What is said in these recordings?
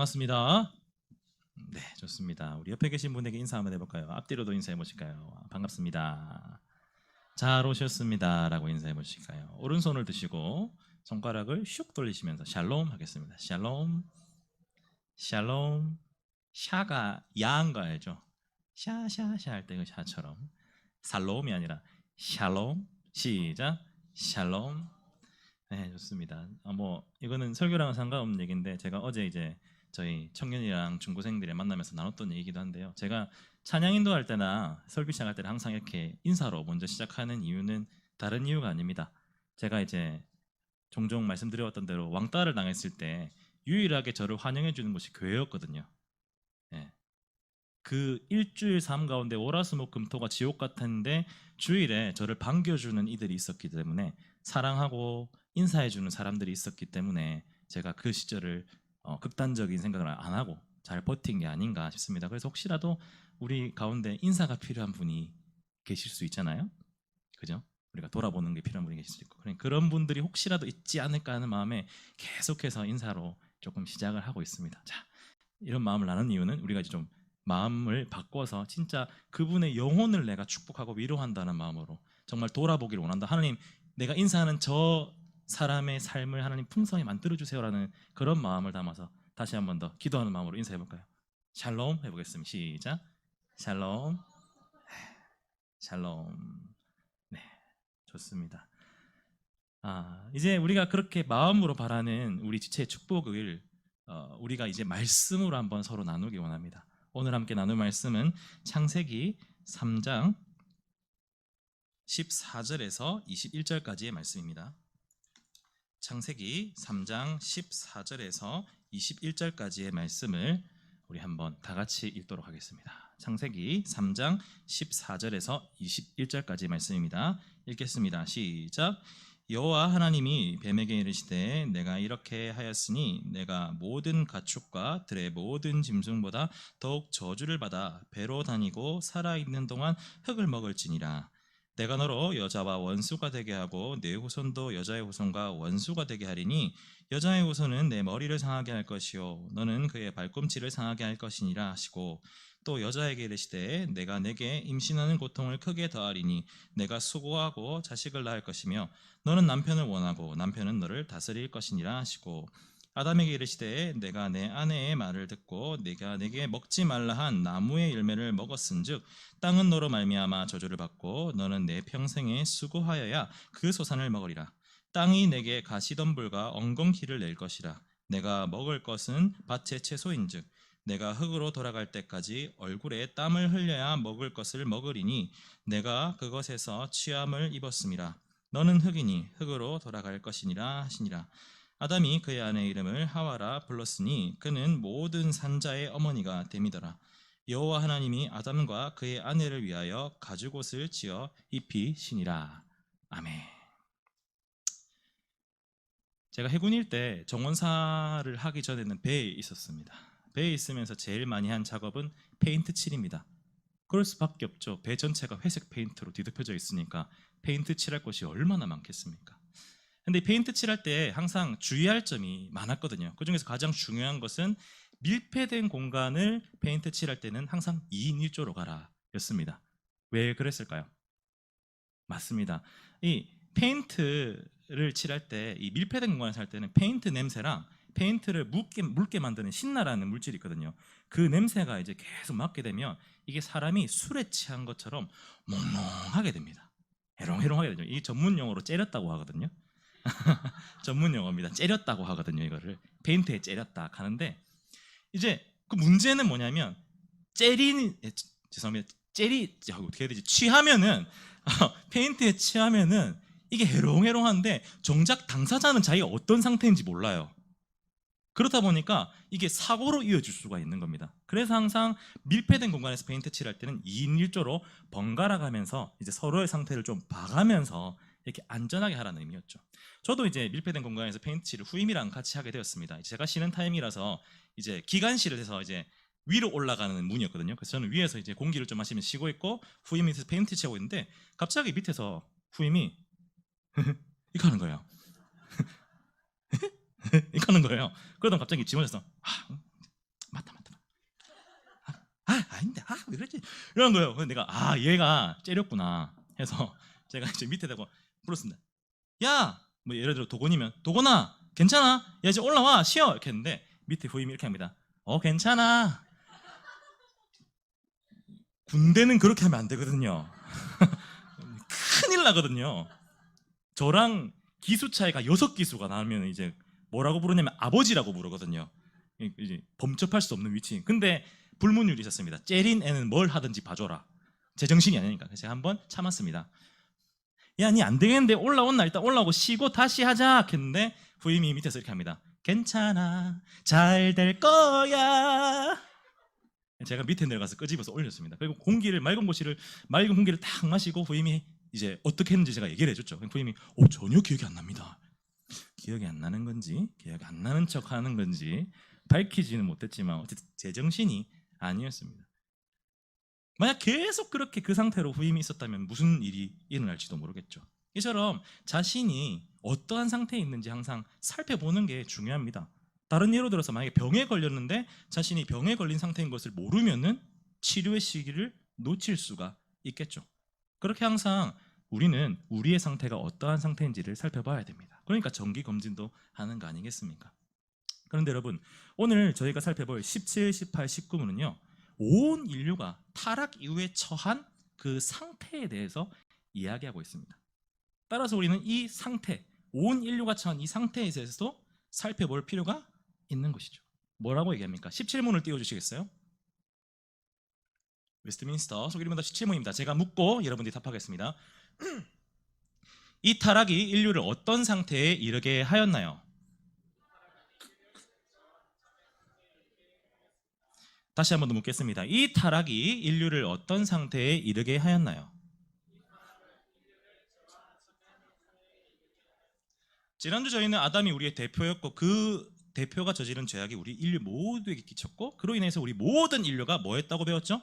반갑습니다. 네, 좋습니다. 우리 옆에 계신 분에게 인사 한번 해볼까요? 앞뒤로도 인사해 보실까요? 반갑습니다. 잘 오셨습니다. 라고 인사해 보실까요? 오른손을 드시고 손가락을 슉 돌리시면서 샬롬 하겠습니다. 샬롬, 샬롬. 샤가 야한 거 알죠? 샤샤샤 할 때 그 샤처럼 살롬이 아니라 샬롬. 시작. 샬롬. 네, 좋습니다. 뭐 이거는 설교랑은 상관없는 얘기인데 제가 어제 이제 저희 청년이랑 중고생들이 만나면서 나눴던 얘기기도 한데요. 제가 찬양 인도할 때나 설교 시작할 때는 항상 이렇게 인사로 먼저 시작하는 이유는 다른 이유가 아닙니다. 제가 이제 종종 말씀드려왔던 대로 왕따를 당했을 때 유일하게 저를 환영해 주는 곳이 교회였거든요. 예. 그 일주일 삶 가운데 월화수목금토가 지옥 같았는데 주일에 저를 반겨주는 이들이 있었기 때문에 사랑하고 인사해주는 사람들이 있었기 때문에 제가 그 시절을 극단적인 생각을 안 하고 잘 버틴 게 아닌가 싶습니다. 그래서 혹시라도 우리 가운데 인사가 필요한 분이 계실 수 있잖아요. 그죠? 우리가 돌아보는 게 필요한 분이 계실 수 있고 그런 분들이 혹시라도 있지 않을까 하는 마음에 계속해서 인사로 조금 시작을 하고 있습니다. 자, 이런 마음을 나눈 이유는 우리가 이제 좀 마음을 바꿔서 진짜 그분의 영혼을 내가 축복하고 위로한다는 마음으로 정말 돌아보기를 원한다. 하나님, 내가 인사하는 저 사람의 삶을 하나님 풍성히 만들어 주세요라는 그런 마음을 담아서 다시 한 번 더 기도하는 마음으로 인사해 볼까요? 샬롬 해보겠습니다. 시작. 샬롬. 샬롬. 네, 좋습니다. 이제 우리가 그렇게 마음으로 바라는 우리 지체의 축복을 우리가 이제 말씀으로 한번 서로 나누기 원합니다. 오늘 함께 나눌 말씀은 창세기 3장 14절에서 21절까지의 말씀입니다. 창세기 3장 14절에서 21절까지의 말씀을 우리 한번 다 같이 읽도록 하겠습니다. 창세기 3장 14절에서 21절까지의 말씀입니다. 읽겠습니다. 시작. 여호와 하나님이 뱀에게 이르시되 내가 이렇게 하였으니 내가 모든 가축과 들의 모든 짐승보다 더욱 저주를 받아 배로 다니고 살아있는 동안 흙을 먹을지니라. 내가 너로 여자와 원수가 되게 하고 내 후손도 여자의 후손과 원수가 되게 하리니 여자의 후손은 내 머리를 상하게 할 것이요 너는 그의 발꿈치를 상하게 할 것이니라 하시고 또 여자에게 이르시되 내가 내게 임신하는 고통을 크게 더하리니 내가 수고하고 자식을 낳을 것이며 너는 남편을 원하고 남편은 너를 다스릴 것이니라 하시고 아담에게 이르시되 내가 내 아내의 말을 듣고 내가 내게 먹지 말라 한 나무의 열매를 먹었은즉 땅은 너로 말미암아 저주를 받고 너는 내 평생에 수고하여야 그 소산을 먹으리라. 땅이 내게 가시덤불과 엉겅퀴를 낼 것이라. 내가 먹을 것은 밭의 채소인즉 내가 흙으로 돌아갈 때까지 얼굴에 땀을 흘려야 먹을 것을 먹으리니 내가 그것에서 취함을 입었음이라. 너는 흙이니 흙으로 돌아갈 것이니라 하시니라. 아담이 그의 아내의 이름을 하와라 불렀으니 그는 모든 산자의 어머니가 됨이더라. 여호와 하나님이 아담과 그의 아내를 위하여 가죽옷을 지어 입히시니라. 아멘. 제가 해군일 때 정원사를 하기 전에는 배에 있었습니다. 배에 있으면서 제일 많이 한 작업은 페인트 칠입니다. 그럴 수밖에 없죠. 배 전체가 회색 페인트로 뒤덮여져 있으니까 페인트 칠할 곳이 얼마나 많겠습니까? 근데 페인트 칠할 때 항상 주의할 점이 많았거든요. 그 중에서 가장 중요한 것은 밀폐된 공간을 페인트 칠할 때는 항상 2인 1조로 가라 였습니다. 왜 그랬을까요? 맞습니다. 이 페인트를 칠할 때 이 밀폐된 공간에서 할 때는 페인트 냄새랑 페인트를 묽게 만드는 신나라는 물질이 있거든요. 그 냄새가 이제 계속 맡게 되면 이게 사람이 술에 취한 것처럼 몽롱하게 됩니다. 해롱해롱하게 되죠. 이 전문 용어로 째렸다고 하거든요. 전문 용어입니다. 째렸다고 하거든요. 이거를 페인트에 째렸다 하는데 이제 그 문제는 뭐냐면 죄송합니다. 어떻게 해야 되지? 취하면은 페인트에 취하면은 이게 해롱해롱한데 정작 당사자는 자기가 어떤 상태인지 몰라요. 그렇다 보니까 이게 사고로 이어질 수가 있는 겁니다. 그래서 항상 밀폐된 공간에서 페인트 칠할 때는 2인 1조로 번갈아 가면서 이제 서로의 상태를 좀 봐가면서 이렇게 안전하게 하라는 의미였죠. 저도 이제 밀폐된 공간에서 페인트 칠을 후임이랑 같이 하게 되었습니다. 제가 쉬는 타임이라서 이제 기관실을 해서 이제 위로 올라가는 문이었거든요. 그래서 저는 위에서 이제 공기를 좀 마시면서 쉬고 있고 후임이 밑에서 페인트 칠하고 있는데 갑자기 밑에서 후임이 이렇게 하는 거예요. 이렇게 하는 거예요. 그러다 갑자기 집어져서 아닌데 왜 그랬지 이런 거예요. 그래서 내가 얘가 째렸구나 해서 제가 이제 밑에 대고 불렀습니다. 야, 뭐 예를 들어 도건이면 도건아 괜찮아? 야 이제 올라와 쉬어 이렇게 했는데 밑에 후임이 이렇게 합니다. 괜찮아. 군대는 그렇게 하면 안 되거든요. 큰일 나거든요. 저랑 기수 차이가 6기수가 나면 이제 뭐라고 부르냐면 아버지라고 부르거든요. 이제 범접할 수 없는 위치. 근데 불문율이 있었습니다. 째린 애는 뭘 하든지 봐줘라. 제정신이 아니니까. 그래서 제가 한번 참았습니다. 야, 니 안 되겠는데 올라온나 일단 올라오고 쉬고 다시 하자 했는데 후임이 밑에서 이렇게 합니다. 괜찮아, 잘 될 거야. 제가 밑에 내려가서 끄집어서 올렸습니다. 그리고 맑은 공기를 딱 마시고 후임이 이제 어떻게 했는지 제가 얘기를 해줬죠. 후임이 전혀 기억이 안 납니다. 기억이 안 나는 건지 기억이 안 나는 척하는 건지 밝히지는 못했지만 어쨌든 제정신이 아니었습니다. 만약 계속 그렇게 그 상태로 후임이 있었다면 무슨 일이 일어날지도 모르겠죠. 이처럼 자신이 어떠한 상태에 있는지 항상 살펴보는 게 중요합니다. 다른 예로 들어서 만약에 병에 걸렸는데 자신이 병에 걸린 상태인 것을 모르면은 치료의 시기를 놓칠 수가 있겠죠. 그렇게 항상 우리는 우리의 상태가 어떠한 상태인지를 살펴봐야 됩니다. 그러니까 정기 검진도 하는 거 아니겠습니까? 그런데 여러분, 오늘 저희가 살펴볼 17, 18, 19문은요. 온 인류가 타락 이후에 처한 그 상태에 대해서 이야기하고 있습니다. 따라서 우리는 이 상태, 온 인류가 처한 이 상태에 대해서도 살펴볼 필요가 있는 것이죠. 뭐라고 얘기합니까? 17문을 띄워주시겠어요? 웨스트민스터 속일문답 17문입니다. 제가 묻고 여러분들이 답하겠습니다. 이 타락이 인류를 어떤 상태에 이르게 하였나요? 다시 한 번 더 묻겠습니다. 이 타락이 인류를 어떤 상태에 이르게 하였나요? 지난주 저희는 아담이 우리의 대표였고 그 대표가 저지른 죄악이 우리 인류 모두에게 끼쳤고 그로 인해서 우리 모든 인류가 뭐 했다고 배웠죠?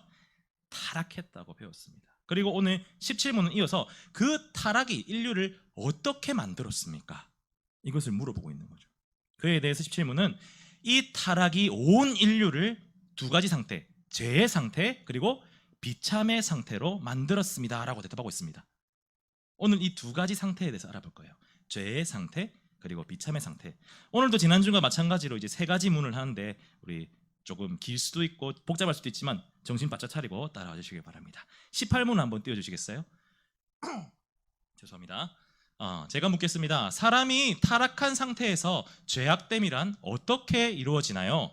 타락했다고 배웠습니다. 그리고 오늘 17문은 이어서 그 타락이 인류를 어떻게 만들었습니까? 이것을 물어보고 있는 거죠. 그에 대해서 17문은 이 타락이 온 인류를 두 가지 상태, 죄의 상태 그리고 비참의 상태로 만들었습니다 라고 대답하고 있습니다. 오늘 이 두 가지 상태에 대해서 알아볼 거예요. 죄의 상태 그리고 비참의 상태. 오늘도 지난주와 마찬가지로 이제 세 가지 문을 하는데 우리 조금 길 수도 있고 복잡할 수도 있지만 정신 바짝 차리고 따라와 주시기 바랍니다. 18문 한번 띄워주시겠어요? 죄송합니다. 제가 묻겠습니다. 사람이 타락한 상태에서 죄악됨이란 어떻게 이루어지나요?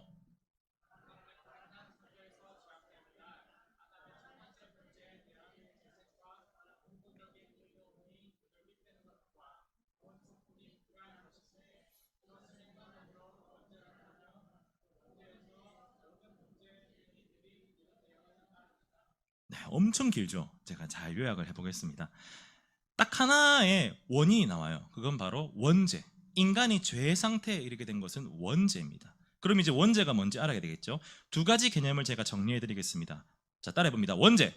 네, 엄청 길죠. 제가 잘 요약을 해보겠습니다. 딱 하나의 원인이 나와요. 그건 바로 원죄. 인간이 죄의 상태에 이르게 된 것은 원죄입니다. 그럼 이제 원죄가 뭔지 알아야 되겠죠. 두 가지 개념을 제가 정리해 드리겠습니다. 자, 따라해봅니다. 원죄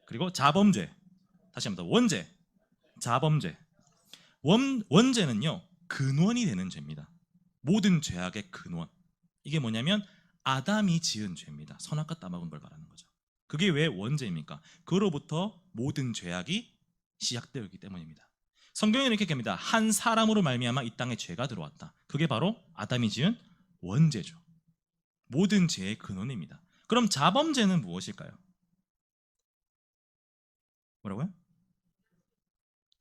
그리고 자범죄. 다시 한번 더. 원죄, 자범죄. 원죄는요 근원이 되는 죄입니다. 모든 죄악의 근원. 이게 뭐냐면 아담이 지은 죄입니다. 선악과 따먹은 걸 말하는 거죠. 그게 왜 원죄입니까? 그로부터 모든 죄악이 시작되었기 때문입니다. 성경에는 이렇게 얘기합니다. 한 사람으로 말미암아 이 땅에 죄가 들어왔다. 그게 바로 아담이 지은 원죄죠. 모든 죄의 근원입니다. 그럼 자범죄는 무엇일까요? 뭐라고요?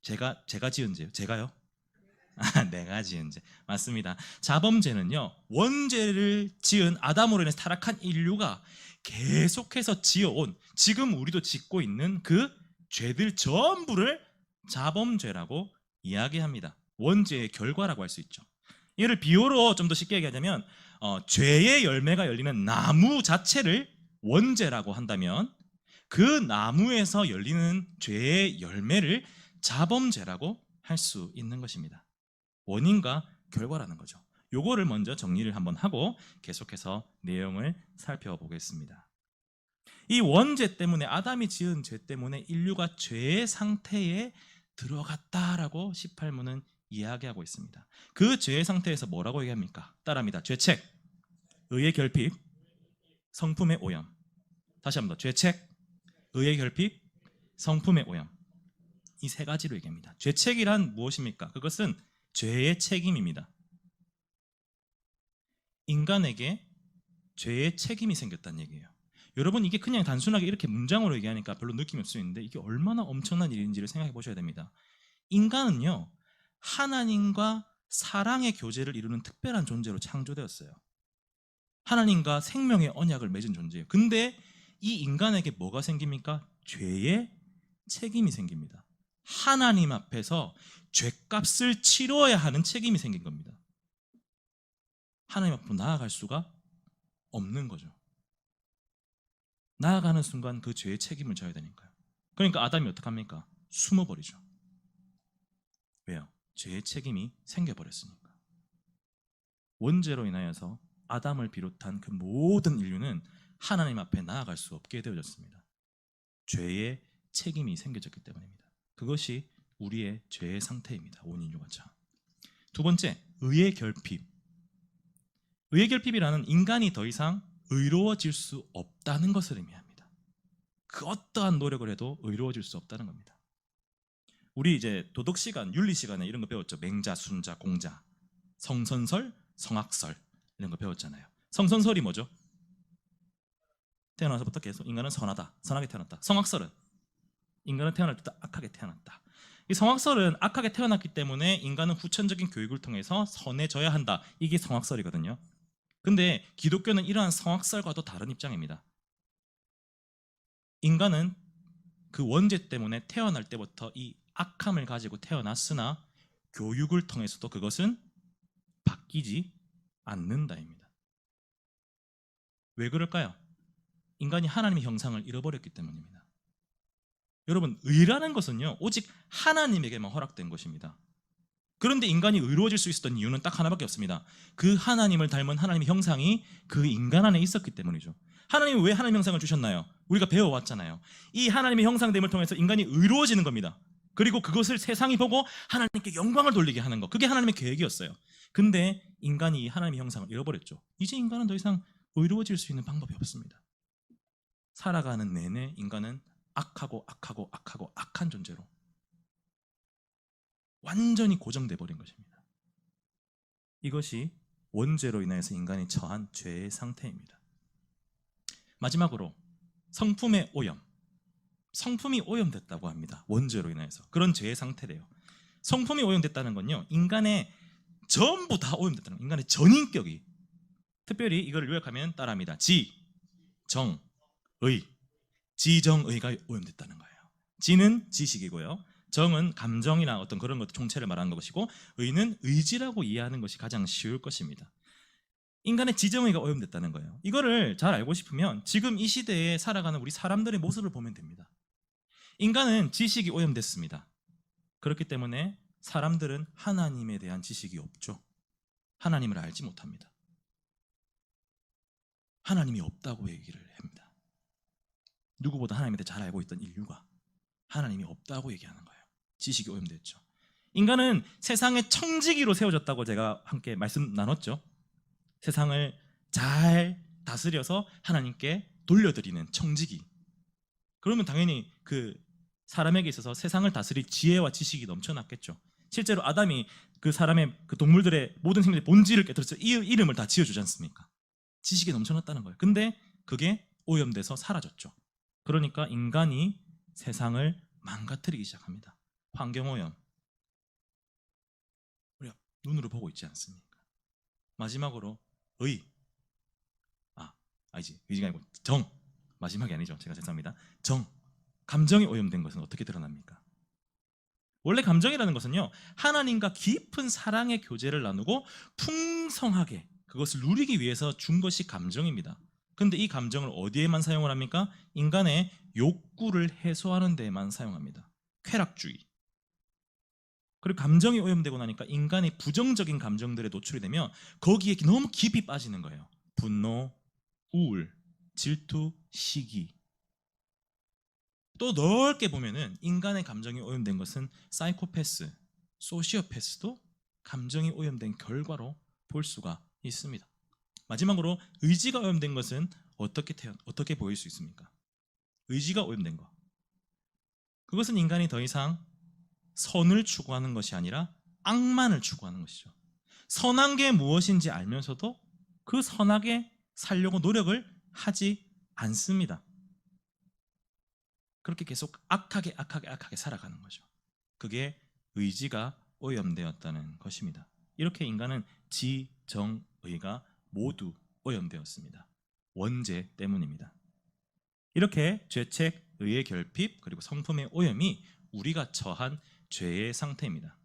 제가 지은 죄요? 제가요? 내가 지은 죄. 맞습니다. 자범죄는요, 원죄를 지은 아담으로 인해서 타락한 인류가 계속해서 지어온, 지금 우리도 짓고 있는 그 죄들 전부를 자범죄라고 이야기합니다. 원죄의 결과라고 할 수 있죠. 이를 비유로 좀 더 쉽게 얘기하자면 죄의 열매가 열리는 나무 자체를 원죄라고 한다면 그 나무에서 열리는 죄의 열매를 자범죄라고 할 수 있는 것입니다. 원인과 결과라는 거죠. 요거를 먼저 정리를 한번 하고 계속해서 내용을 살펴보겠습니다. 이 원죄 때문에, 아담이 지은 죄 때문에 인류가 죄의 상태에 들어갔다라고 18문은 이야기하고 있습니다. 그 죄의 상태에서 뭐라고 얘기합니까? 따라합니다. 죄책, 의의 결핍, 성품의 오염. 다시 한번 더. 죄책, 의의 결핍, 성품의 오염. 이 세 가지로 얘기합니다. 죄책이란 무엇입니까? 그것은 죄의 책임입니다. 인간에게 죄의 책임이 생겼다는 얘기예요. 여러분, 이게 그냥 단순하게 이렇게 문장으로 얘기하니까 별로 느낌이 없을 수 있는데 이게 얼마나 엄청난 일인지를 생각해 보셔야 됩니다. 인간은요, 하나님과 사랑의 교제를 이루는 특별한 존재로 창조되었어요. 하나님과 생명의 언약을 맺은 존재예요. 근데 이 인간에게 뭐가 생깁니까? 죄의 책임이 생깁니다. 하나님 앞에서 죄값을 치러야 하는 책임이 생긴 겁니다. 하나님 앞으로 나아갈 수가 없는 거죠. 나아가는 순간 그 죄의 책임을 져야 되니까요. 그러니까 아담이 어떡합니까? 숨어버리죠. 왜요? 죄의 책임이 생겨버렸으니까. 원죄로 인하여서 아담을 비롯한 그 모든 인류는 하나님 앞에 나아갈 수 없게 되어졌습니다. 죄의 책임이 생겨졌기 때문입니다. 그것이 우리의 죄의 상태입니다. 원인 유가차. 두 번째, 의의 결핍. 의의 결핍이라는 인간이 더 이상 의로워질 수 없다는 것을 의미합니다. 그 어떠한 노력을 해도 의로워질 수 없다는 겁니다. 우리 이제 도덕 시간, 윤리 시간에 이런 거 배웠죠. 맹자, 순자, 공자, 성선설, 성악설 이런 거 배웠잖아요. 성선설이 뭐죠? 태어나서부터 계속 인간은 선하다, 선하게 태어났다. 성악설은 인간은 태어날 때 악하게 태어났다. 이 성악설은 악하게 태어났기 때문에 인간은 후천적인 교육을 통해서 선해져야 한다. 이게 성악설이거든요. 근데 기독교는 이러한 성악설과도 다른 입장입니다. 인간은 그 원죄 때문에 태어날 때부터 이 악함을 가지고 태어났으나 교육을 통해서도 그것은 바뀌지 않는다입니다. 왜 그럴까요? 인간이 하나님의 형상을 잃어버렸기 때문입니다. 여러분, 의라는 것은요, 오직 하나님에게만 허락된 것입니다. 그런데 인간이 의로워질 수 있었던 이유는 딱 하나밖에 없습니다. 그 하나님을 닮은 하나님의 형상이 그 인간 안에 있었기 때문이죠. 하나님이 왜 하나님의 형상을 주셨나요? 우리가 배워왔잖아요. 이 하나님의 형상됨을 통해서 인간이 의로워지는 겁니다. 그리고 그것을 세상이 보고 하나님께 영광을 돌리게 하는 것, 그게 하나님의 계획이었어요. 근데 인간이 하나님의 형상을 잃어버렸죠. 이제 인간은 더 이상 의로워질 수 있는 방법이 없습니다. 살아가는 내내 인간은 악하고 악한 존재로 완전히 고정돼 버린 것입니다. 이것이 원죄로 인해서 인간이 처한 죄의 상태입니다. 마지막으로 성품의 오염. 성품이 오염됐다고 합니다. 원죄로 인해서. 그런 죄의 상태래요. 성품이 오염됐다는 건요, 인간의 전부 다 오염됐다는 거예요. 인간의 전인격이. 특별히 이걸 요약하면 따라합니다. 지, 정, 의. 지정의가 오염됐다는 거예요. 지는 지식이고요, 정은 감정이나 어떤 그런 것 총체를 말하는 것이고, 의는 의지라고 이해하는 것이 가장 쉬울 것입니다. 인간의 지정의가 오염됐다는 거예요. 이거를 잘 알고 싶으면 지금 이 시대에 살아가는 우리 사람들의 모습을 보면 됩니다. 인간은 지식이 오염됐습니다. 그렇기 때문에 사람들은 하나님에 대한 지식이 없죠. 하나님을 알지 못합니다. 하나님이 없다고 얘기를 합니다. 누구보다 하나님에 대해 잘 알고 있던 인류가 하나님이 없다고 얘기하는 거예요. 지식이 오염됐죠. 인간은 세상의 청지기로 세워졌다고 제가 함께 말씀 나눴죠. 세상을 잘 다스려서 하나님께 돌려드리는 청지기. 그러면 당연히 그 사람에게 있어서 세상을 다스릴 지혜와 지식이 넘쳐났겠죠. 실제로 아담이 그 사람의 그 동물들의 모든 생물의 본질을 깨뜨려서 이 이름을 다 지어주지 않습니까? 지식이 넘쳐났다는 거예요. 근데 그게 오염돼서 사라졌죠. 그러니까 인간이 세상을 망가뜨리기 시작합니다. 환경오염. 우리가 눈으로 보고 있지 않습니까? 마지막으로 의. 아니지. 의지가 아니고 정. 마지막이 아니죠. 제가 죄송합니다. 정. 감정이 오염된 것은 어떻게 드러납니까? 원래 감정이라는 것은요, 하나님과 깊은 사랑의 교제를 나누고 풍성하게 그것을 누리기 위해서 준 것이 감정입니다. 근데 이 감정을 어디에만 사용을 합니까? 인간의 욕구를 해소하는 데에만 사용합니다. 쾌락주의. 그리고 감정이 오염되고 나니까 인간의 부정적인 감정들에 노출이 되면 거기에 너무 깊이 빠지는 거예요. 분노, 우울, 질투, 시기. 또 넓게 보면은 인간의 감정이 오염된 것은 사이코패스, 소시오패스도 감정이 오염된 결과로 볼 수가 있습니다. 마지막으로 의지가 오염된 것은 어떻게 보일 수 있습니까? 의지가 오염된 거. 그것은 인간이 더 이상 선을 추구하는 것이 아니라 악만을 추구하는 것이죠. 선한 게 무엇인지 알면서도 그 선하게 살려고 노력을 하지 않습니다. 그렇게 계속 악하게 살아가는 거죠. 그게 의지가 오염되었다는 것입니다. 이렇게 인간은 지, 정, 의가 모두 오염되었습니다. 원죄 때문입니다. 이렇게 죄책, 의의 결핍, 그리고 성품의 오염이 우리가 처한 죄의 상태입니다.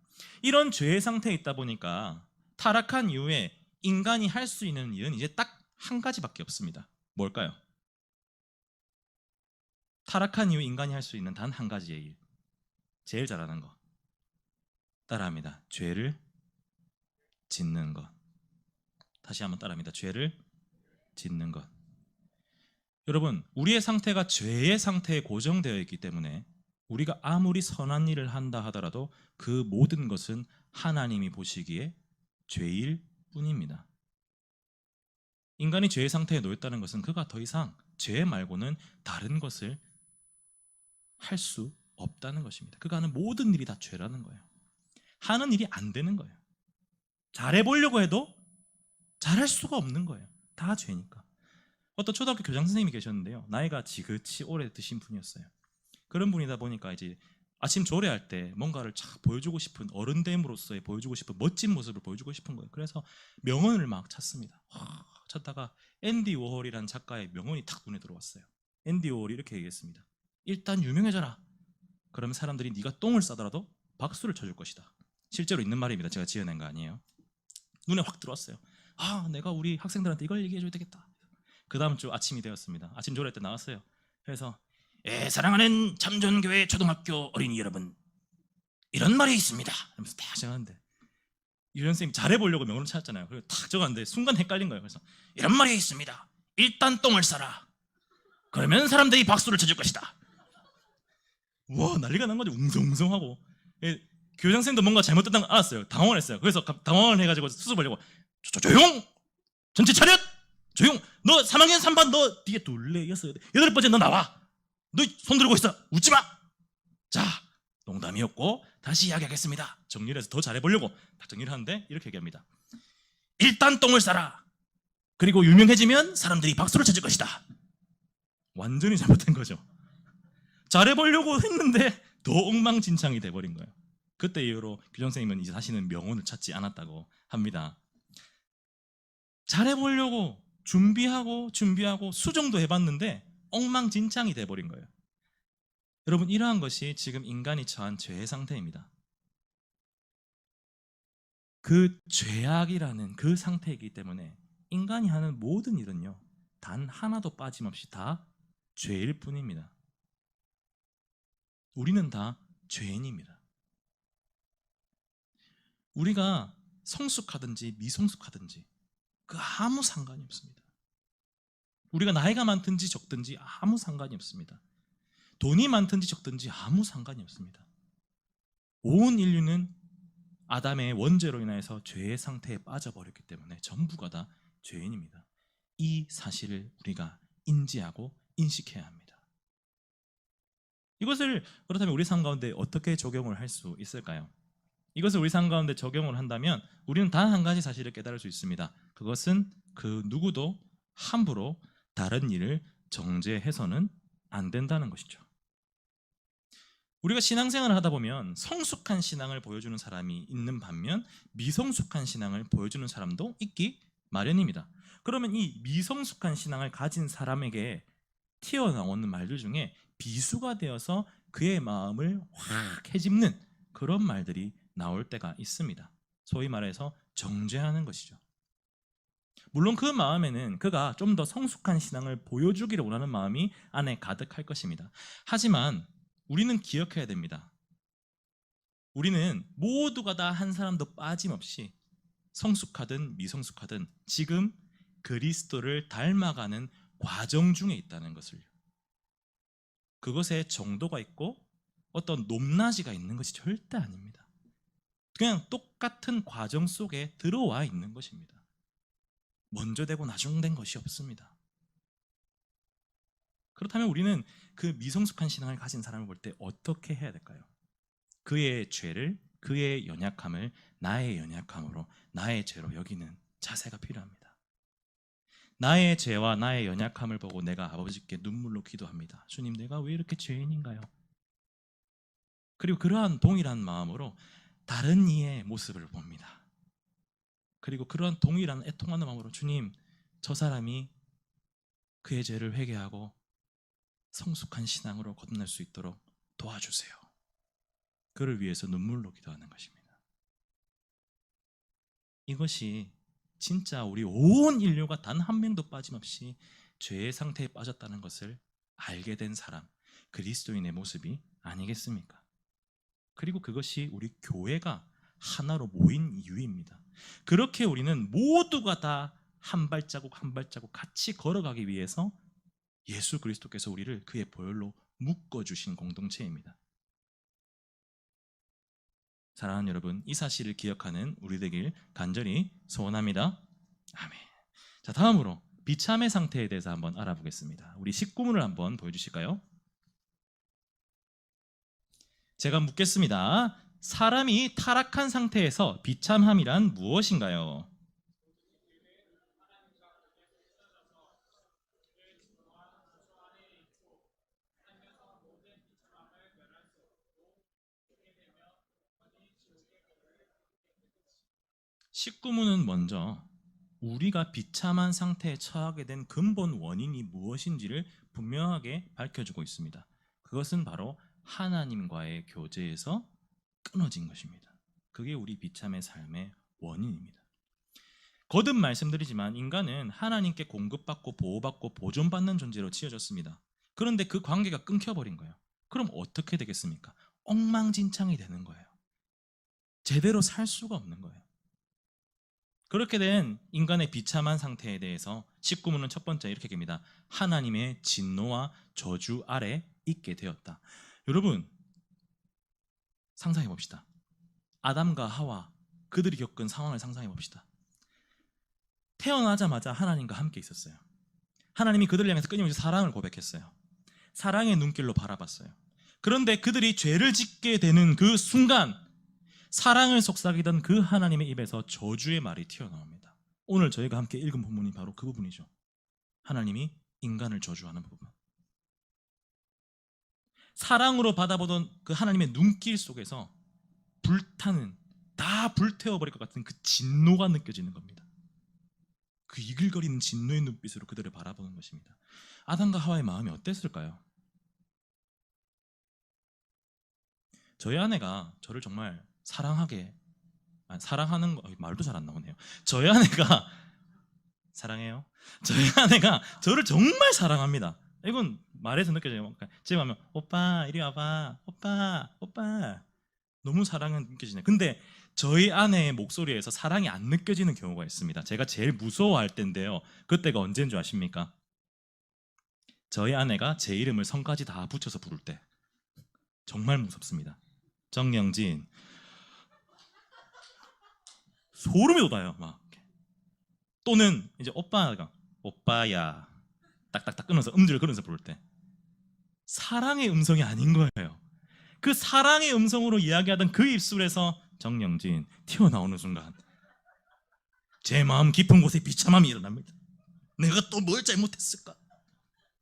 이런 죄의 상태에 있다 보니까 타락한 이후에 인간이 할 수 있는 일은 이제 딱 한 가지밖에 없습니다. 뭘까요? 타락한 이후 인간이 할 수 있는 단 한 가지의 일, 제일 잘하는 거 따라합니다. 죄를 짓는 것. 다시 한번 따라합니다. 죄를 짓는 것. 여러분, 우리의 상태가 죄의 상태에 고정되어 있기 때문에 우리가 아무리 선한 일을 한다 하더라도 그 모든 것은 하나님이 보시기에 죄일 뿐입니다. 인간이 죄의 상태에 놓였다는 것은 그가 더 이상 죄 말고는 다른 것을 할 수 없다는 것입니다. 그가 하는 모든 일이 다 죄라는 거예요. 하는 일이 안 되는 거예요. 잘해보려고 해도 잘할 수가 없는 거예요. 다 죄니까. 어떤 초등학교 교장 선생님이 계셨는데요. 나이가 지긋이 오래 드신 분이었어요. 그런 분이다 보니까 이제 아침 조례할 때 뭔가를 쫙 보여주고 싶은, 어른됨으로서의 보여주고 싶은 멋진 모습을 보여주고 싶은 거예요. 그래서 명언을 막 찾습니다. 찾다가 앤디 워홀이라는 작가의 명언이 탁 눈에 들어왔어요. 앤디 워홀이 이렇게 얘기했습니다. 일단 유명해져라. 그러면 사람들이 네가 똥을 싸더라도 박수를 쳐줄 것이다. 실제로 있는 말입니다. 제가 지어낸 거 아니에요. 눈에 확 들어왔어요. 내가 우리 학생들한테 이걸 얘기해줘야 되겠다. 그 다음 주 아침이 되었습니다. 아침 조례할 때 나왔어요. 그래서 사랑하는 참전교회 초등학교 어린이 여러분, 이런 말이 있습니다. 하면서 딱 적었는데 유현 선생님 잘해보려고 명언을 찾았잖아요. 그리고 탁 적었는데 순간 헷갈린 거예요. 그래서 이런 말이 있습니다. 일단 똥을 싸라. 그러면 사람들이 박수를 쳐줄 것이다. 와, 난리가 난 거죠. 웅성웅성하고. 교장 선생님도 뭔가 잘못됐다는 걸 알았어요. 당황을 했어요. 그래서 당황을 해가지고 수습하려고 조용! 전체 차렷! 조용! 너 3학년 3반 너 뒤에 둘레 여섯 여덟 번째 너 나와. 너 손 들고 있어. 웃지 마. 자, 농담이었고 다시 이야기하겠습니다. 정리를 해서 더 잘해보려고 딱 정리를 하는데 이렇게 얘기합니다. 일단 똥을 싸라. 그리고 유명해지면 사람들이 박수를 쳐줄 것이다. 완전히 잘못된 거죠. 잘해보려고 했는데 더 엉망진창이 돼버린 거예요. 그때 이후로 교장 선생님은 이제 다시는 명언을 찾지 않았다고 합니다. 잘해보려고 준비하고 수정도 해봤는데 엉망진창이 돼버린 거예요. 여러분, 이러한 것이 지금 인간이 처한 죄의 상태입니다. 그 죄악이라는 그 상태이기 때문에 인간이 하는 모든 일은요, 단 하나도 빠짐없이 다 죄일 뿐입니다. 우리는 다 죄인입니다. 우리가 성숙하든지 미성숙하든지 그 아무 상관이 없습니다. 우리가 나이가 많든지 적든지 아무 상관이 없습니다. 돈이 많든지 적든지 아무 상관이 없습니다. 온 인류는 아담의 원죄로 인해서 죄의 상태에 빠져버렸기 때문에 전부가 다 죄인입니다. 이 사실을 우리가 인지하고 인식해야 합니다. 이것을 그렇다면 우리 삶 가운데 어떻게 적용을 할 수 있을까요? 이것을 우리 삶 가운데 적용을 한다면 우리는 단 한 가지 사실을 깨달을 수 있습니다. 그것은 그 누구도 함부로 다른 일을 정죄해서는 안 된다는 것이죠. 우리가 신앙생활을 하다 보면 성숙한 신앙을 보여주는 사람이 있는 반면 미성숙한 신앙을 보여주는 사람도 있기 마련입니다. 그러면 이 미성숙한 신앙을 가진 사람에게 튀어나오는 말들 중에 비수가 되어서 그의 마음을 확 헤집는 그런 말들이 나올 때가 있습니다. 소위 말해서 정죄하는 것이죠. 물론 그 마음에는 그가 좀 더 성숙한 신앙을 보여주기를 원하는 마음이 안에 가득할 것입니다. 하지만 우리는 기억해야 됩니다. 우리는 모두가 다 한 사람도 빠짐없이 성숙하든 미성숙하든 지금 그리스도를 닮아가는 과정 중에 있다는 것을, 그것에 정도가 있고 어떤 높낮이가 있는 것이 절대 아닙니다. 그냥 똑같은 과정 속에 들어와 있는 것입니다. 먼저 되고 나중 된 것이 없습니다. 그렇다면 우리는 그 미성숙한 신앙을 가진 사람을 볼 때 어떻게 해야 될까요? 그의 죄를, 그의 연약함을 나의 연약함으로, 나의 죄로 여기는 자세가 필요합니다. 나의 죄와 나의 연약함을 보고 내가 아버지께 눈물로 기도합니다. 주님, 내가 왜 이렇게 죄인인가요? 그리고 그러한 동일한 마음으로 다른 이의 모습을 봅니다. 그리고 그러한 동일한 애통하는 마음으로 주님, 저 사람이 그의 죄를 회개하고 성숙한 신앙으로 거듭날 수 있도록 도와주세요. 그를 위해서 눈물로 기도하는 것입니다. 이것이 진짜 우리 온 인류가 단 한 명도 빠짐없이 죄의 상태에 빠졌다는 것을 알게 된 사람, 그리스도인의 모습이 아니겠습니까? 그리고 그것이 우리 교회가 하나로 모인 이유입니다. 그렇게 우리는 모두가 다 한 발자국 한 발자국 같이 걸어가기 위해서 예수 그리스도께서 우리를 그의 보혈로 묶어주신 공동체입니다. 사랑하는 여러분, 이 사실을 기억하는 우리 되길 간절히 소원합니다. 아멘. 자, 다음으로 비참의 상태에 대해서 한번 알아보겠습니다. 우리 19문을 한번 보여주실까요? 제가 묻겠습니다. 사람이 타락한 상태에서 비참함이란 무엇인가요? 십구문은 먼저 우리가 비참한 상태에 처하게 된 근본 원인이 무엇인지를 분명하게 밝혀주고 있습니다. 그것은 바로 하나님과의 교제에서 끊어진 것입니다. 그게 우리 비참의 삶의 원인입니다. 거듭 말씀드리지만 인간은 하나님께 공급받고 보호받고 보존받는 존재로 지어졌습니다. 그런데 그 관계가 끊겨버린 거예요. 그럼 어떻게 되겠습니까? 엉망진창이 되는 거예요. 제대로 살 수가 없는 거예요. 그렇게 된 인간의 비참한 상태에 대해서 19문은 첫 번째 이렇게 얘기합니다. 하나님의 진노와 저주 아래 있게 되었다. 여러분, 상상해 봅시다. 아담과 하와, 그들이 겪은 상황을 상상해 봅시다. 태어나자마자 하나님과 함께 있었어요. 하나님이 그들을 향해서 끊임없이 사랑을 고백했어요. 사랑의 눈길로 바라봤어요. 그런데 그들이 죄를 짓게 되는 그 순간 사랑을 속삭이던 그 하나님의 입에서 저주의 말이 튀어나옵니다. 오늘 저희가 함께 읽은 본문이 바로 그 부분이죠. 하나님이 인간을 저주하는 부분. 사랑으로 받아보던 그 하나님의 눈길 속에서 불타는, 다 불태워버릴 것 같은 그 진노가 느껴지는 겁니다. 그 이글거리는 진노의 눈빛으로 그들을 바라보는 것입니다. 아담과 하와의 마음이 어땠을까요? 저희 아내가 저를 정말 사랑하는 거, 말도 잘 안 나오네요. 저희 아내가 사랑해요. 저희 아내가 저를 정말 사랑합니다. 이건 말해서 느껴져요. 지금 하면 오빠 이리 와봐, 오빠 너무 사랑은 느껴지네. 근데 저희 아내의 목소리에서 사랑이 안 느껴지는 경우가 있습니다. 제가 제일 무서워할 때인데요. 그때가 언제인 줄 아십니까? 저희 아내가 제 이름을 성까지 다 붙여서 부를 때 정말 무섭습니다. 정영진, 소름이 돋아요. 막. 또는 이제 오빠가 오빠야 딱딱딱 끊어서 음질을 끊어서 부를 때 사랑의 음성이 아닌 거예요. 그 사랑의 음성으로 이야기하던 그 입술에서 정영진 튀어나오는 순간 제 마음 깊은 곳에 비참함이 일어납니다. 내가 또 뭘 잘못했을까?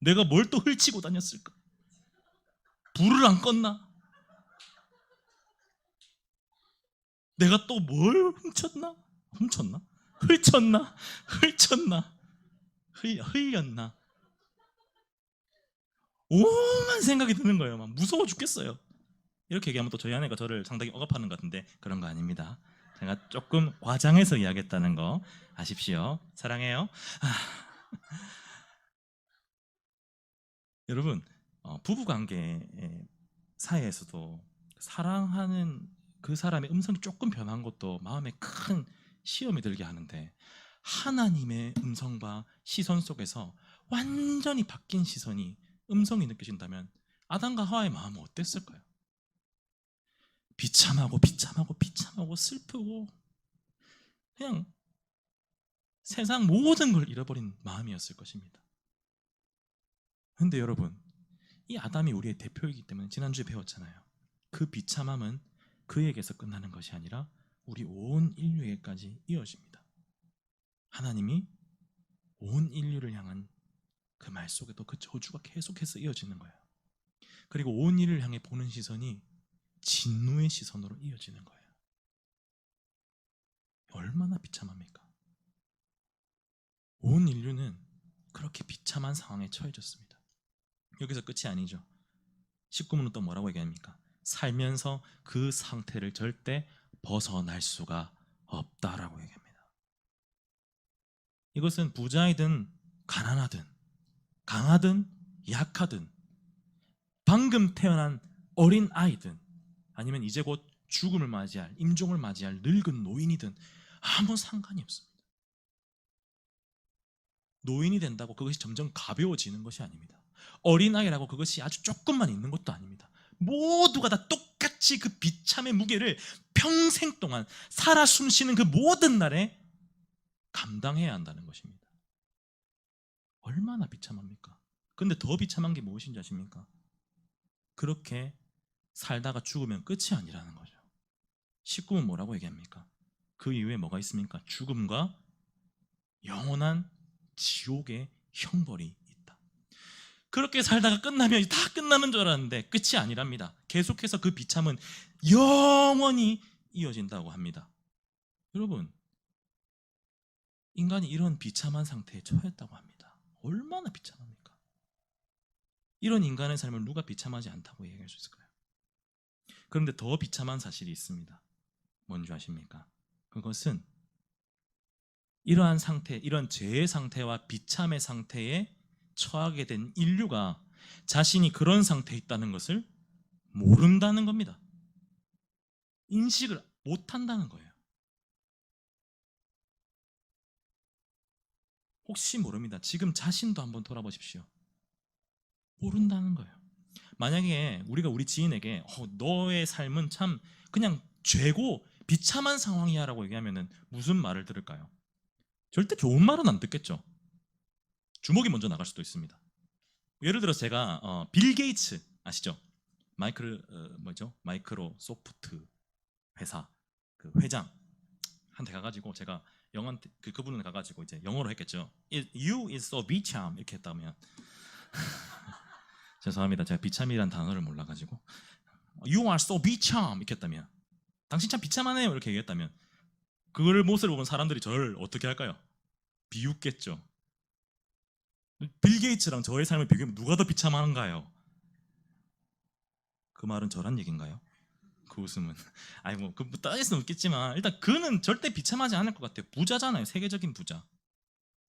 내가 뭘 또 훔치고 다녔을까? 불을 안 껐나? 내가 또 뭘 훔쳤나? 흘렸나? 오만 생각이 드는 거예요. 막 무서워 죽겠어요. 이렇게 얘기하면 또 저희 아내가 저를 상당히 억압하는 것 같은데 그런 거 아닙니다. 제가 조금 과장해서 이야기했다는 거 아십시오. 사랑해요. 여러분, 부부관계 사이에서도 사랑하는 그 사람의 음성이 조금 변한 것도 마음에 큰 시험이 들게 하는데 하나님의 음성과 시선 속에서 완전히 바뀐 시선이 음성이 느껴진다면 아담과 하와의 마음은 어땠을까요? 비참하고 슬프고 그냥 세상 모든 걸 잃어버린 마음이었을 것입니다. 그런데 여러분, 이 아담이 우리의 대표이기 때문에 지난주에 배웠잖아요. 그 비참함은 그에게서 끝나는 것이 아니라 우리 온 인류에게까지 이어집니다. 하나님이 온 인류를 향한 그 말 속에도 그 저주가 계속해서 이어지는 거예요. 그리고 온 인류를 향해 보는 시선이 진노의 시선으로 이어지는 거예요. 얼마나 비참합니까? 온 인류는 그렇게 비참한 상황에 처해졌습니다. 여기서 끝이 아니죠. 19문은 또 뭐라고 얘기합니까? 살면서 그 상태를 절대 벗어날 수가 없다라고 얘기합니다. 이것은 부자이든 가난하든 강하든 약하든 방금 태어난 어린 아이든 아니면 이제 곧 죽음을 맞이할 임종을 맞이할 늙은 노인이든 아무 상관이 없습니다. 노인이 된다고 그것이 점점 가벼워지는 것이 아닙니다. 어린아이라고 그것이 아주 조금만 있는 것도 아닙니다. 모두가 다 똑같이 그 비참의 무게를 평생 동안 살아 숨쉬는 그 모든 날에 감당해야 한다는 것입니다. 얼마나 비참합니까? 근데 더 비참한 게 무엇인지 아십니까? 그렇게 살다가 죽으면 끝이 아니라는 거죠. 19은 뭐라고 얘기합니까? 그 이후에 뭐가 있습니까? 죽음과 영원한 지옥의 형벌이 있다. 그렇게 살다가 끝나면 다 끝나는 줄 알았는데 끝이 아니랍니다. 계속해서 그 비참은 영원히 이어진다고 합니다. 여러분, 인간이 이런 비참한 상태에 처했다고 합니다. 얼마나 비참합니까? 이런 인간의 삶을 누가 비참하지 않다고 얘기할 수 있을까요? 그런데 더 비참한 사실이 있습니다. 뭔지 아십니까? 그것은 이러한 상태, 이런 죄의 상태와 비참의 상태에 처하게 된 인류가 자신이 그런 상태에 있다는 것을 모른다는 겁니다. 인식을 못한다는 거예요. 혹시 모릅니다. 지금 자신도 한번 돌아보십시오. 모른다는 거예요. 만약에 우리가 우리 지인에게 너의 삶은 참 그냥 죄고 비참한 상황이야 라고 얘기하면 무슨 말을 들을까요? 절대 좋은 말은 안 듣겠죠. 주먹이 먼저 나갈 수도 있습니다. 예를 들어서 제가 빌 게이츠 아시죠? 마이크로소프트 회사 그 회장한테 가가지고 제가 영한테 그분은 가가지고 이제 영어로 했겠죠. You is so 비참 이렇게 했다면 죄송합니다. 제가 비참이란 단어를 몰라가지고 You are so 비참 이렇게 했다면 당신 참 비참하네요 이렇게 얘기했다면 그걸 모습을 보면 사람들이 저를 어떻게 할까요? 비웃겠죠. 빌 게이츠랑 저의 삶을 비교하면 누가 더 비참한가요? 그 말은 저란 얘기인가요? 그 웃음은 아니 뭐그 따질 웃겠지만 일단 그는 절대 비참하지 않을 것 같아요. 부자잖아요. 세계적인 부자.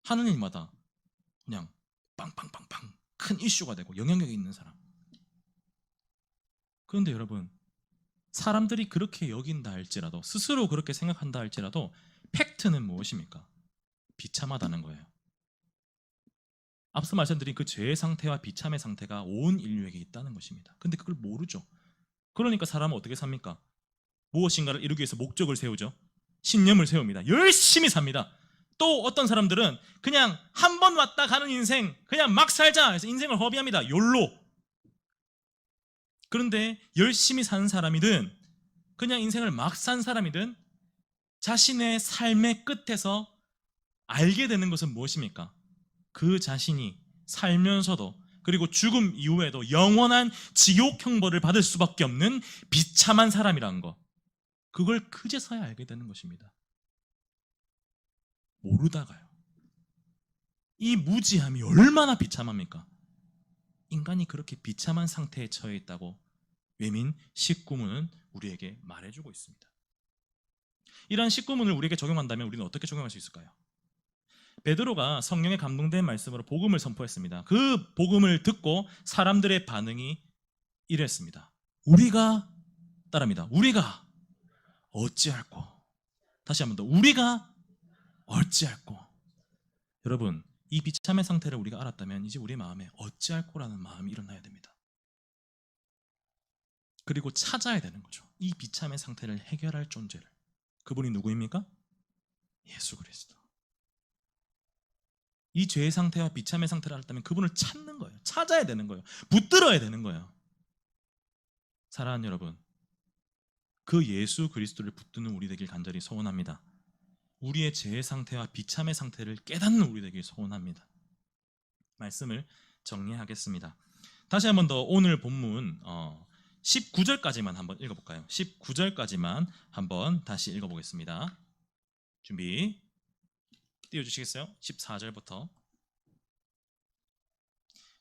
하는 일마다 그냥 빵빵빵빵 큰 이슈가 되고 영향력이 있는 사람. 그런데 여러분 사람들이 그렇게 여긴다 할지라도 스스로 그렇게 생각한다 할지라도 팩트는 무엇입니까? 비참하다는 거예요. 앞서 말씀드린 그 죄의 상태와 비참의 상태가 온 인류에게 있다는 것입니다. 근데 그걸 모르죠. 그러니까 사람은 어떻게 삽니까? 무엇인가를 이루기 위해서 목적을 세우죠. 신념을 세웁니다. 열심히 삽니다. 또 어떤 사람들은 그냥 한 번 왔다 가는 인생 그냥 막 살자 해서 인생을 허비합니다. 욜로. 그런데 열심히 산 사람이든 그냥 인생을 막 산 사람이든 자신의 삶의 끝에서 알게 되는 것은 무엇입니까? 그 자신이 살면서도 그리고 죽음 이후에도 영원한 지옥 형벌을 받을 수밖에 없는 비참한 사람이라는 거. 그걸 그제서야 알게 되는 것입니다. 모르다가요. 이 무지함이 얼마나 비참합니까? 인간이 그렇게 비참한 상태에 처해 있다고 외민 19문은 우리에게 말해주고 있습니다. 이러한 19문을 우리에게 적용한다면 우리는 어떻게 적용할 수 있을까요? 베드로가 성령에 감동된 말씀으로 복음을 선포했습니다. 그 복음을 듣고 사람들의 반응이 이랬습니다. 우리가 따라합니다. 우리가 어찌할꼬. 다시 한 번 더. 우리가 어찌할꼬. 여러분 이 비참의 상태를 우리가 알았다면 이제 우리 마음에 어찌할꼬라는 마음이 일어나야 됩니다. 그리고 찾아야 되는 거죠. 이 비참의 상태를 해결할 존재를. 그분이 누구입니까? 예수 그리스도. 이 죄의 상태와 비참의 상태를 알았다면 그분을 찾는 거예요. 찾아야 되는 거예요. 붙들어야 되는 거예요. 사랑하는 여러분, 그 예수 그리스도를 붙드는 우리 되길 간절히 소원합니다. 우리의 죄의 상태와 비참의 상태를 깨닫는 우리 되길 소원합니다. 말씀을 정리하겠습니다. 다시 한번 더 오늘 본문 19절까지만 한번 읽어볼까요? 19절까지만 한번 다시 읽어보겠습니다. 준비 띄워주시겠어요? 14절부터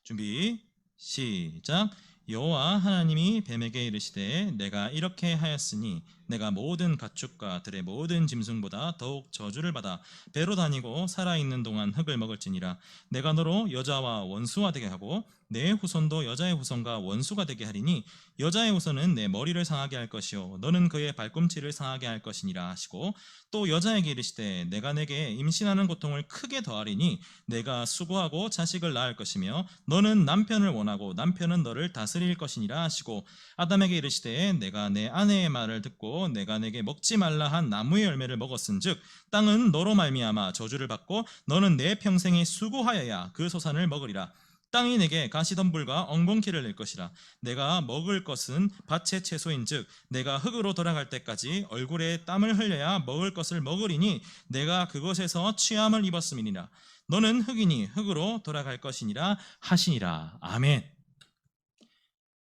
준비 시작. 여호와 하나님이 뱀에게 이르시되 내가 이렇게 하였으니 내가 모든 가축과 들의 모든 짐승보다 더욱 저주를 받아 배로 다니고 살아있는 동안 흙을 먹을지니라. 내가 너로 여자와 원수가 되게 하고 내 후손도 여자의 후손과 원수가 되게 하리니 여자의 후손은 내 머리를 상하게 할 것이요 너는 그의 발꿈치를 상하게 할 것이니라 하시고 또 여자에게 이르시되 내가 내게 임신하는 고통을 크게 더하리니 내가 수고하고 자식을 낳을 것이며 너는 남편을 원하고 남편은 너를 다스릴 것이니라 하시고 아담에게 이르시되 내가 내 아내의 말을 듣고 내가 내게 먹지 말라 한 나무의 열매를 먹었은즉 땅은 너로 말미암아 저주를 받고 너는 내 평생에 수고하여야 그 소산을 먹으리라. 땅이 내게 가시덤불과 엉겅퀴를 낼 것이라. 내가 먹을 것은 밭의 채소인즉 내가 흙으로 돌아갈 때까지 얼굴에 땀을 흘려야 먹을 것을 먹으리니 내가 그것에서 취함을 입었음이니라. 너는 흙이니 흙으로 돌아갈 것이니라 하시니라. 아멘.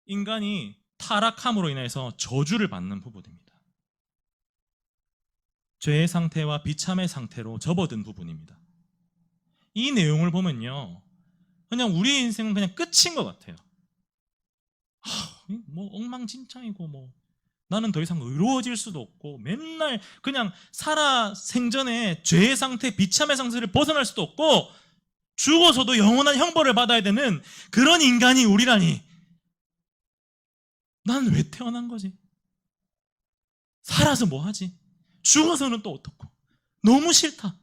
인간이 타락함으로 인해서 저주를 받는 부분입니다. 죄의 상태와 비참의 상태로 접어든 부분입니다. 이 내용을 보면요, 그냥 우리의 인생은 그냥 끝인 것 같아요. 뭐 엉망진창이고 뭐 나는 더 이상 의로워질 수도 없고 맨날 그냥 살아 생전에 죄의 상태, 비참의 상태를 벗어날 수도 없고 죽어서도 영원한 형벌을 받아야 되는 그런 인간이 우리라니. 나는 왜 태어난 거지? 살아서 뭐 하지? 죽어서는 또 어떻고? 너무 싫다.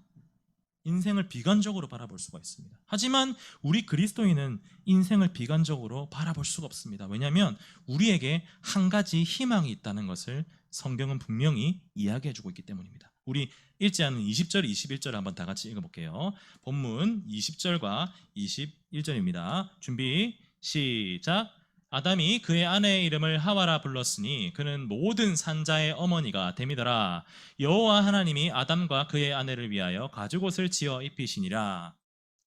인생을 비관적으로 바라볼 수가 있습니다. 하지만 우리 그리스도인은 인생을 비관적으로 바라볼 수가 없습니다. 왜냐하면 우리에게 한 가지 희망이 있다는 것을 성경은 분명히 이야기해주고 있기 때문입니다. 우리 읽지 않은 20절, 21절을 한번 다 같이 읽어볼게요. 본문 20절과 21절입니다. 준비 시작. 아담이 그의 아내의 이름을 하와라 불렀으니 그는 모든 산자의 어머니가 됨이더라. 여호와 하나님이 아담과 그의 아내를 위하여 가죽옷을 지어 입히시니라.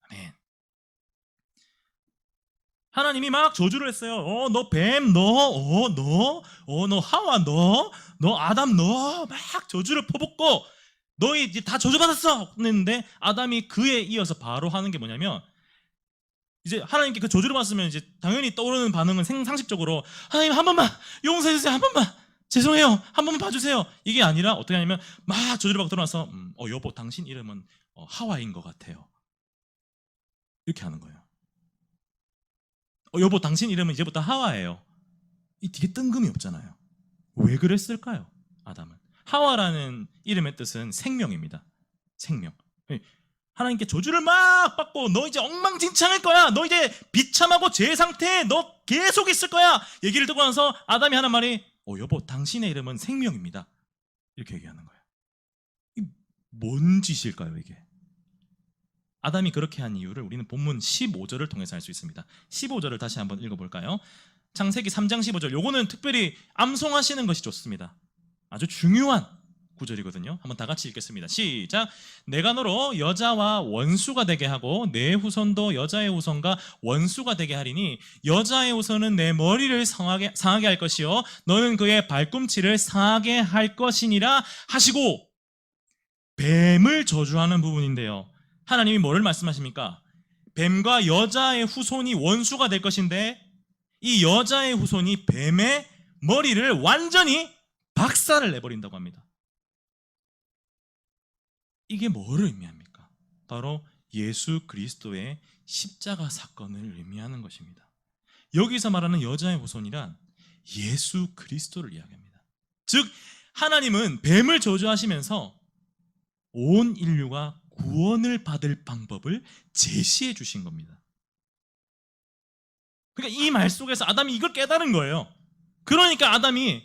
아멘. 하나님이 막 저주를 했어요. 너 뱀, 너 하와, 너 아담, 너 막 저주를 퍼붓고 너희 이제 다 저주받았어 했는데 아담이 그에 이어서 바로 하는 게 뭐냐면, 이제 하나님께 그 저주를 받았으면 이제 당연히 떠오르는 반응은 상식적으로 하나님 한 번만 용서해 주세요, 한 번만 죄송해요, 한 번만 봐주세요, 이게 아니라 어떻게 하냐면 막 저주를 받고 들어와서 여보 당신 이름은 하와인 것 같아요, 이렇게 하는 거예요. 여보 당신 이름은 이제부터 하와예요. 이 되게 뜬금이 없잖아요. 왜 그랬을까요? 아담은 하와라는 이름의 뜻은 생명입니다. 생명. 하나님께 저주를 막 받고 너 이제 엉망진창일 거야, 너 이제 비참하고 죄 상태에 너 계속 있을 거야 얘기를 듣고 나서 아담이 하는 말이 여보 당신의 이름은 생명입니다, 이렇게 얘기하는 거예요. 뭔 짓일까요 이게? 아담이 그렇게 한 이유를 우리는 본문 15절을 통해서 알 수 있습니다. 15절을 다시 한번 읽어볼까요? 창세기 3장 15절, 요거는 특별히 암송하시는 것이 좋습니다. 아주 중요한 구절이거든요. 한번 다 같이 읽겠습니다. 시작. 내가 너로 여자와 원수가 되게 하고 내 후손도 여자의 후손과 원수가 되게 하리니 여자의 후손은 내 머리를 상하게 할 것이요 너는 그의 발꿈치를 상하게 할 것이니라 하시고, 뱀을 저주하는 부분인데요, 하나님이 뭐를 말씀하십니까? 뱀과 여자의 후손이 원수가 될 것인데 이 여자의 후손이 뱀의 머리를 완전히 박살을 내버린다고 합니다. 이게 뭐를 의미합니까? 바로 예수 그리스도의 십자가 사건을 의미하는 것입니다. 여기서 말하는 여자의 후손이란 예수 그리스도를 이야기합니다. 즉 하나님은 뱀을 저주하시면서 온 인류가 구원을 받을 방법을 제시해 주신 겁니다. 그러니까 이 말 속에서 아담이 이걸 깨달은 거예요. 그러니까 아담이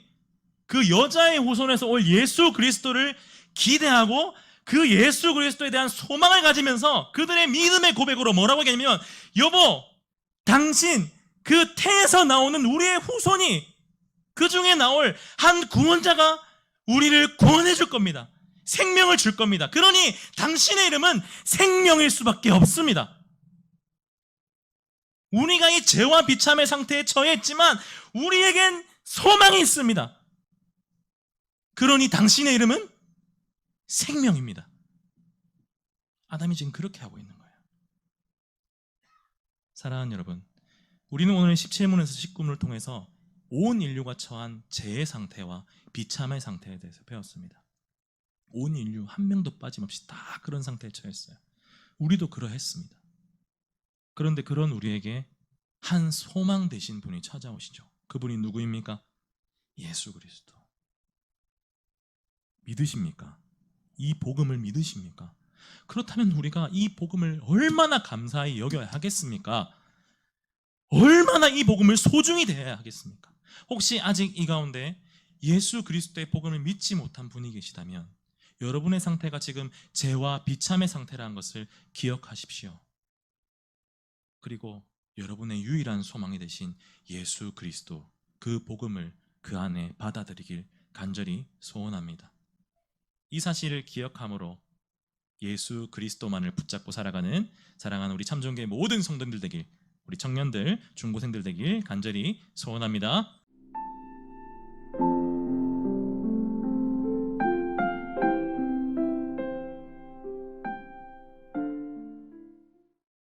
그 여자의 후손에서 올 예수 그리스도를 기대하고 그 예수 그리스도에 대한 소망을 가지면서 그들의 믿음의 고백으로 뭐라고 얘기하냐면, 여보, 당신 그 태에서 나오는 우리의 후손이, 그 중에 나올 한 구원자가 우리를 구원해 줄 겁니다. 생명을 줄 겁니다. 그러니 당신의 이름은 생명일 수밖에 없습니다. 우리가 이 죄와 비참의 상태에 처했지만 우리에겐 소망이 있습니다. 그러니 당신의 이름은 생명입니다. 아담이 지금 그렇게 하고 있는 거예요. 사랑하는 여러분, 우리는 오늘 17문에서 19문을 통해서 온 인류가 처한 죄의 상태와 비참의 상태에 대해서 배웠습니다. 온 인류 한 명도 빠짐없이 다 그런 상태에 처했어요. 우리도 그러했습니다. 그런데 그런 우리에게 한 소망 되신 분이 찾아오시죠. 그분이 누구입니까? 예수 그리스도. 믿으십니까? 이 복음을 믿으십니까? 그렇다면 우리가 이 복음을 얼마나 감사히 여겨야 하겠습니까? 얼마나 이 복음을 소중히 대해야 하겠습니까? 혹시 아직 이 가운데 예수 그리스도의 복음을 믿지 못한 분이 계시다면 여러분의 상태가 지금 죄와 비참의 상태라는 것을 기억하십시오. 그리고 여러분의 유일한 소망이 되신 예수 그리스도, 그 복음을 그 안에 받아들이길 간절히 소원합니다. 이 사실을 기억함으로 예수 그리스도만을 붙잡고 살아가는 사랑하는 우리 참전교회 모든 성도님들 되길, 우리 청년들, 중고생들 되길 간절히 소원합니다.